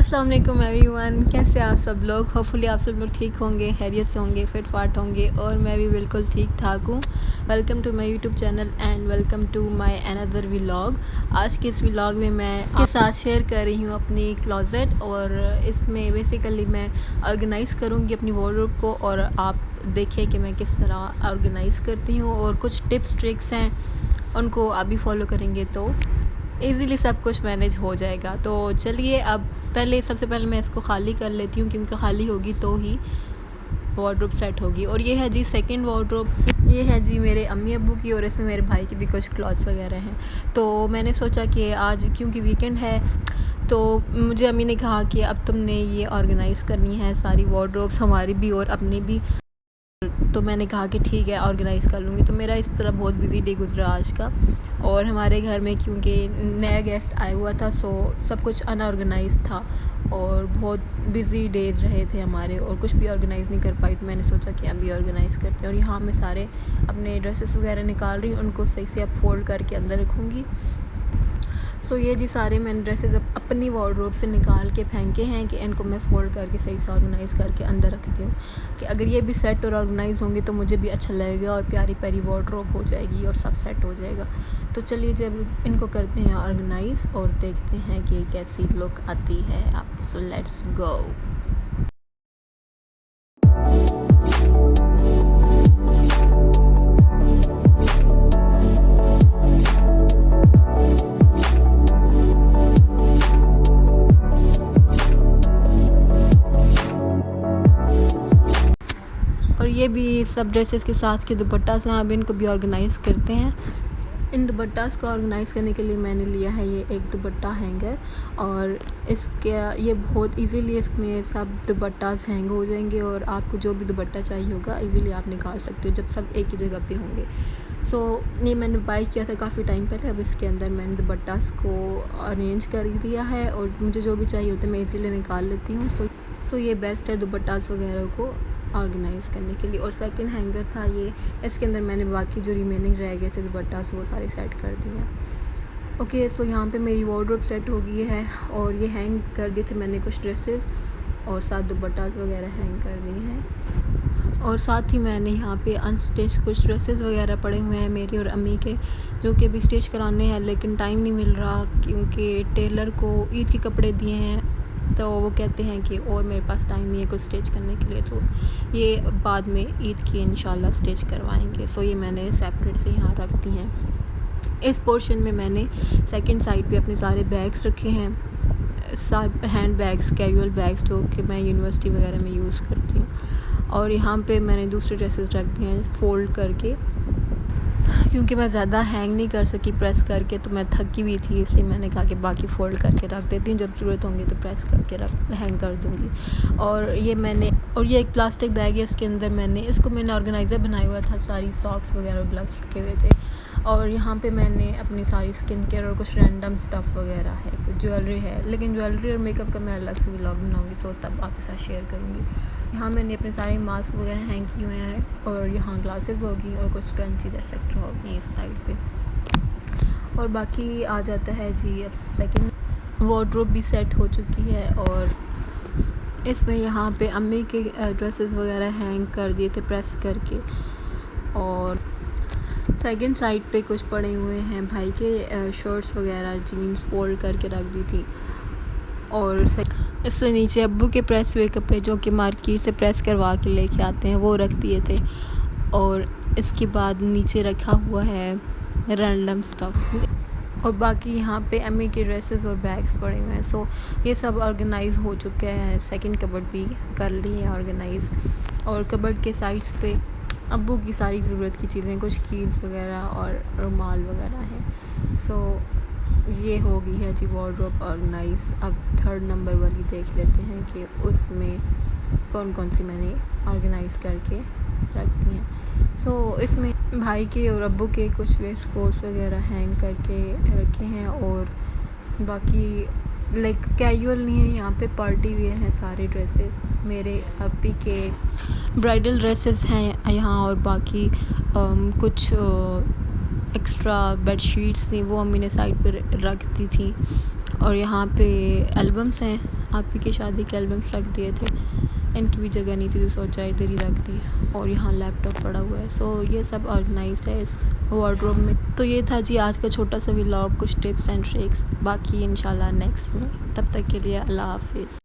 अस्सलाम वालेकुम एवरीवन, कैसे आप सब लोग। होपफुली आप सब लोग ठीक होंगे, खैरियत से होंगे, फिट फाट होंगे और मैं भी बिल्कुल ठीक ठाक हूँ। Welcome to my YouTube channel and welcome to my another vlog. आज के इस व्लॉग में मैं आपके साथ शेयर कर रही हूँ अपनी क्लोज़ेट, और इसमें बेसिकली मैं ऑर्गेनाइज़ करूँगी अपनी वार्डरोब को, और आप देखें कि मैं किस तरह ऑर्गेनाइज़ करती हूँ, और कुछ टिप्स ट्रिक्स हैं उनको आप भी फॉलो करेंगे तो ईज़िली सब कुछ मैनेज हो जाएगा। तो चलिए, अब सबसे पहले मैं इसको ख़ाली कर लेती हूँ, क्योंकि ख़ाली होगी तो ही वार्डरोब सेट होगी। और ये है जी सेकंड वार्डरोब, ये है जी मेरे अम्मी अब्बू की, और इसमें मेरे भाई की भी कुछ क्लॉथ्स वगैरह हैं। तो मैंने सोचा कि आज क्योंकि वीकेंड है, तो मुझे अम्मी ने कहा कि अब तुमने ये ऑर्गेनाइज़ करनी है सारी वार्डरोब्स, हमारी भी और अपनी भी। तो मैंने कहा कि ठीक है, ऑर्गेनाइज़ कर लूँगी। तो मेरा इस तरह बहुत बिज़ी डे गुज़रा आज का, और हमारे घर में क्योंकि नया गेस्ट आया हुआ था, सो सब कुछ अनऑर्गेनाइज़ था और बहुत बिज़ी डेज़ रहे थे हमारे, और कुछ भी ऑर्गेनाइज़ नहीं कर पाई। तो मैंने सोचा कि अभी ऑर्गेनाइज़ करते हैं। और यहाँ मैं सारे अपने ड्रेसेस वगैरह निकाल रही हूँ, उनको सही से अब फ़ोल्ड करके अंदर रखूँगी। सो ये जी सारे मैंने ड्रेसेस अपनी वार्डरोब से निकाल के फेंके हैं कि इनको मैं फ़ोल्ड करके सही से ऑर्गेनाइज़ करके अंदर रखती हूँ, कि अगर ये भी सेट और ऑर्गेनाइज़ होंगी तो मुझे भी अच्छा लगेगा और प्यारी प्यारी वार्डरोब हो जाएगी और सब सेट हो जाएगा। तो चलिए जब इनको करते हैं ऑर्गेनाइज़ और देखते हैं कि कैसी लुक आती है आप। So let's go. और ये भी सब ड्रेसेस के साथ के दुपट्टास हैं, अब इनको भी ऑर्गेनाइज़ करते हैं। इन दुपट्टास को ऑर्गेनाइज़ करने के लिए मैंने लिया है ये एक दुपट्टा हैंगर, और इसके ये बहुत इजीली इसमें सब दुपट्टास हैंग हो जाएंगे, और आपको जो भी दुपट्टा चाहिए होगा इजीली आप निकाल सकते हो जब सब एक ही जगह पे होंगे। सो ये मैंने बाय किया था काफ़ी टाइम पहले। अब इसके अंदर मैंने दुपट्टास को अरेंज कर दिया है, और मुझे जो भी चाहिए होता है मैं इजीली निकाल लेती हूँ। सो ये बेस्ट है दुपट्टास वगैरह को ऑर्गेनाइज़ करने के लिए। और सेकंड हैंगर था ये, इसके अंदर मैंने बाकी जो रिमेनिंग रह गए थे दुपट्टास वो सारे सेट कर दिए हैं। ओके, सो यहाँ पे मेरी वार्डरोब सेट हो गई है, और ये हैंग कर दिए थे मैंने कुछ ड्रेसेस, और साथ दुपट्टास वगैरह हैंग कर दिए हैं। और साथ ही मैंने यहाँ पे अनस्टिच कुछ ड्रेसेस वगैरह पड़े हुए हैं मेरी और अम्मी के, जो कि अभी स्टिच कराने हैं, लेकिन टाइम नहीं मिल रहा क्योंकि टेलर को ईद के कपड़े दिए हैं, तो वो कहते हैं कि और मेरे पास टाइम नहीं है कुछ स्टिच करने के लिए, तो ये बाद में ईद की इंशाल्लाह स्टिच करवाएंगे। सो ये मैंने सेपरेट से यहाँ रख दी हैं। इस पोर्शन में मैंने सेकंड साइड पे अपने सारे बैग्स रखे हैं, हैंड बैग्स, कैजुअल बैग्स जो कि मैं यूनिवर्सिटी वगैरह में यूज़ करती हूँ। और यहाँ पे मैंने दूसरे ड्रेसेस रख दिए हैं फ़ोल्ड करके, क्योंकि मैं ज़्यादा हैंग नहीं कर सकी प्रेस करके, तो मैं थकी हुई थी, इसलिए मैंने कहा कि बाकी फ़ोल्ड करके रख देती हूँ, जब ज़रूरत होंगी तो प्रेस करके हैंग कर दूँगी। और ये एक प्लास्टिक बैग है, इसके अंदर इसको मैंने ऑर्गेनाइज़र बनाया हुआ था, सारी सॉक्स वगैरह और ग्लव्स रखे हुए थे। और यहाँ पे मैंने अपनी सारी स्किन केयर और कुछ रैंडम स्टफ़ वगैरह है, कुछ ज्वेलरी है, लेकिन ज्वेलरी और मेकअप का मैं अलग से व्लॉग बनाऊँगी, सो तब आपके साथ शेयर करूँगी। यहाँ मैंने अपने सारे मास्क वगैरह हैंग किए हुए हैं, और यहाँ ग्लासेस होगी और कुछ क्रंची एक्सेट्रा होगी इस साइड पे। और बाकी आ जाता है जी, अब सेकंड वार्डरोब भी सेट हो चुकी है, और इसमें यहाँ पे अम्मी के ड्रेसेस वगैरह हैंग कर दिए थे प्रेस करके, और सेकंड साइड पे कुछ पड़े हुए हैं भाई के शर्ट्स वगैरह, जीन्स फ़ोल्ड करके रख दी थी। और इससे नीचे अब्बू के प्रेस हुए कपड़े जो कि मार्केट से प्रेस करवा के लेके आते हैं वो रख दिए थे। और इसके बाद नीचे रखा हुआ है रैंडम स्टफ़, और बाकी यहाँ पे अम्मी के ड्रेसेस और बैग्स पड़े हुए हैं। सो ये सब ऑर्गेनाइज़ हो चुके हैं। सेकंड कबर्ड भी कर ली है ऑर्गेनाइज़, और कबर्ड के साइड्स पे अब्बू की सारी ज़रूरत की चीज़ें, कुछ कीज़ वगैरह और रुमाल वगैरह हैं। सो ये हो गई है जी वार्डरोब ऑर्गेनाइज़। अब थर्ड नंबर वाली देख लेते हैं कि उसमें कौन कौन सी मैंने ऑर्गेनाइज़ करके रख दी हैं। सो इसमें भाई के और अब्बू के कुछ वेस्ट कोट्स वगैरह हैंग करके रखे हैं, और बाकी लाइक कैजुअल नहीं है, यहाँ पे पार्टी वेयर हैं सारे ड्रेसेस। मेरे अब्बी के ब्राइडल ड्रेसेस हैं यहाँ, और बाकी कुछ एक्स्ट्रा बेडशीट्स थी वो अम्मी ने साइड पर रख दी थी। और यहाँ पे एल्बम्स हैं, आप ही की शादी के एल्बम्स रख दिए थे, इनकी भी जगह नहीं थी तो सोचा इधर ही रख दी। और यहाँ लैपटॉप पड़ा हुआ है। सो ये सब ऑर्गेनाइज्ड है इस वार्डरोब में। तो ये था जी आज का छोटा सा व्लॉग, कुछ टिप्स एंड ट्रिक्स। बाकी इंशाल्लाह नेक्स्ट में, तब तक के लिए अल्लाह हाफिज़।